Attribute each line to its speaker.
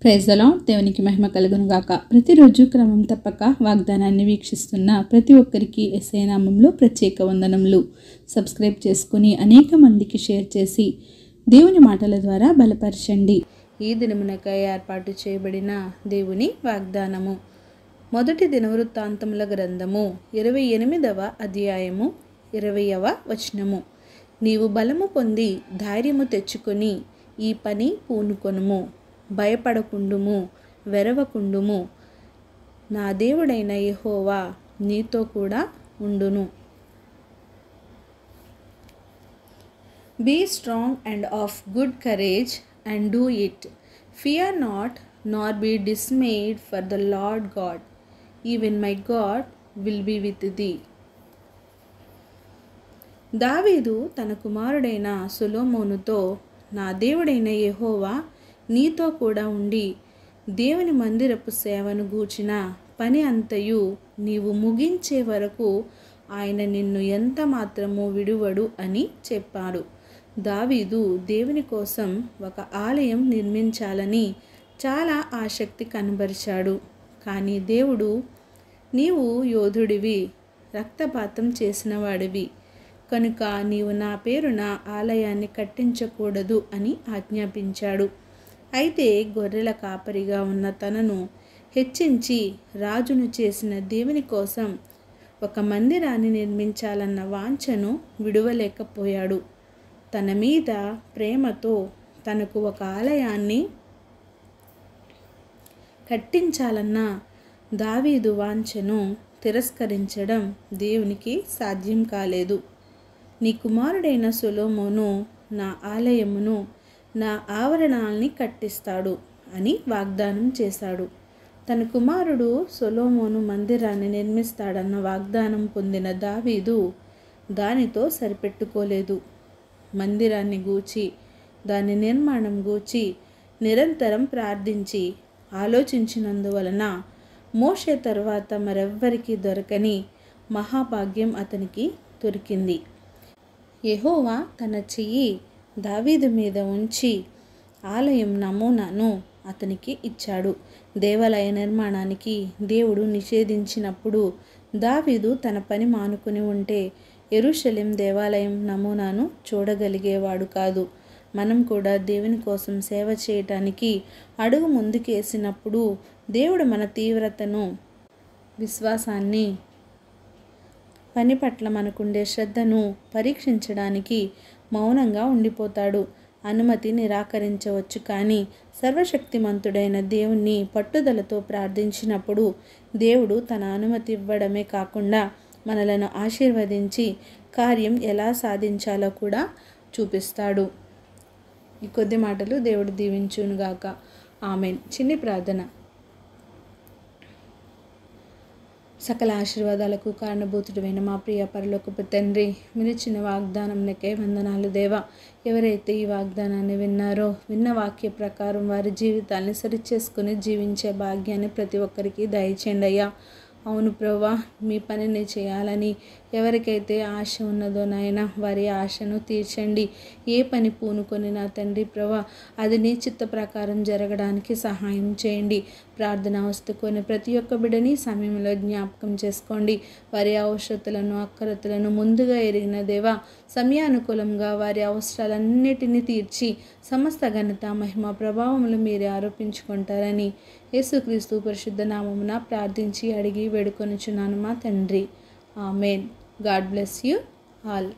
Speaker 1: Praise the lord. దేవునికి మహిమ కలుగును గాక. ప్రతిరోజు క్రమం తప్పక వాగ్దానాన్ని వీక్షిస్తున్న ప్రతి ఒక్కరికి యేసయ్య నామములో ప్రత్యేక వందనములు. సబ్స్క్రైబ్ చేసుకుని అనేక మందికి షేర్ చేసి దేవుని మాటల ద్వారా బలపరచండి. ఈ దినమునకై ఏర్పాటు చేయబడిన దేవుని వాగ్దానము. మొదటి దినవృత్తాంతముల గ్రంథము 28వ అధ్యాయము 20వ వచనము. నీవు బలము పొంది ధైర్యము తెచ్చుకొని ఈ పని పూనుకొనుము, భయపడకుండుము, వెరవకుండుము. నా దేవుడైన యెహోవా నీతో కూడా ఉండును. Be strong and of good courage, and do it. Fear not, nor be dismayed, for the Lord God, even my God, will be with thee. దావీదు తన కుమారుడైన సొలొమోనుతో, నా దేవుడైన యెహోవా నీతో కూడా ఉండి దేవుని మందిరపు సేవను గూర్చిన పని అంతయు నీవు ముగించే వరకు ఆయన నిన్ను ఎంత మాత్రము విడువడు అని చెప్పాడు. దావీదు దేవుని కోసం ఒక ఆలయం నిర్మించాలని చాలా ఆసక్తి కనబరిచాడు. కానీ దేవుడు, నీవు యోధుడివి, రక్తపాతం చేసిన వాడివి కనుక నీవు నా పేరున ఆలయాన్ని కట్టించకూడదు అని ఆజ్ఞాపించాడు. అయితే గొర్రెల కాపరిగా ఉన్న తనను హెచ్చించి రాజును చేసిన దేవుని కోసం ఒక మందిరాన్ని నిర్మించాలన్న వాంఛను విడువలేకపోయాడు. తన మీద ప్రేమతో తనకు ఒక ఆలయాన్ని కట్టించాలన్న దావీదు వాంఛను తిరస్కరించడం దేవునికి సాధ్యం కాలేదు. నీ కుమారుడైన సొలొమోను నా ఆలయమును, నా ఆవరణాల్ని కట్టిస్తాడు అని వాగ్దానం చేశాడు. తన కుమారుడు సొలొమోను మందిరాన్ని నిర్మిస్తాడన్న వాగ్దానం పొందిన దావీదు దానితో సరిపెట్టుకోలేదు. మందిరాన్ని గూర్చి, దాని నిర్మాణం గూర్చి నిరంతరం ప్రార్థించి ఆలోచించినందువలన మోషే తర్వాత మరెవ్వరికీ దొరకని మహాభాగ్యం అతనికి దొరికింది. యెహోవా తన చెయ్యి దావీదు మీద ఉంచి ఆలయం నమూనాను అతనికి ఇచ్చాడు. దేవాలయ నిర్మాణానికి దేవుడు నిషేధించినప్పుడు దావీదు తన పని మానుకుని ఉంటే యెరూషలేం దేవాలయం నమూనాను చూడగలిగేవాడు కాదు. మనం కూడా దేవుని కోసం సేవ చేయటానికి అడుగు ముందుకేసినప్పుడు దేవుడు మన తీవ్రతను, విశ్వాసాన్ని, పని పట్ల మనకుండే శ్రద్ధను పరీక్షించడానికి మౌనంగా ఉండిపోతాడు. అనుమతి నిరాకరించవచ్చు, కానీ సర్వశక్తిమంతుడైన దేవుణ్ణి పట్టుదలతో ప్రార్థించినప్పుడు దేవుడు తన అనుమతి ఇవ్వడమే కాకుండా మనలను ఆశీర్వదించి కార్యం ఎలా సాధించాలో కూడా చూపిస్తాడు. ఈ కొద్ది మాటలు దేవుడు దీవించునుగాక. ఆమెన్. చిన్ని ప్రార్థన. సకల ఆశీర్వాదాలకు కారణభూతుడైన మా ప్రియ పరలోకపు తండ్రి, మీరు ఇచ్చిన వాగ్దానంకే వందనాలు దేవా. ఎవరైతే ఈ వాగ్దానాన్ని విన్నారో, విన్న వాక్య ప్రకారం వారి జీవితాన్ని సరిచేసుకుని జీవించే భాగ్యాన్ని ప్రతి ఒక్కరికి దయచేయండి అయ్యా. అవును ప్రభువా, మీ పనిని చేయాలని ఎవరికైతే ఆశ ఉన్నదో నాయన, వారి ఆశను తీర్చండి. ఏ పని పూనుకొని నా తండ్రి ప్రభువా, అది నీ చిత్త ప్రకారం జరగడానికి సహాయం చేయండి. ప్రార్థన వస్తుకొని ప్రతి ఒక్క బిడ్డని సమయంలో జ్ఞాపకం చేసుకోండి. వారి అవసరతలను, అక్కరతలను ముందుగా ఎరిగిన దేవా, సమయానుకూలంగా వారి అవసరాలన్నిటినీ తీర్చి సమస్త ఘనత, మహిమ, ప్రభావములు మీరే ఆరోపించుకుంటారని యేసుక్రీస్తు పరిశుద్ధ నామమున ప్రార్థించి అడిగి వేడుకొనుచున్నాను మా తండ్రి. Amen. God bless you all.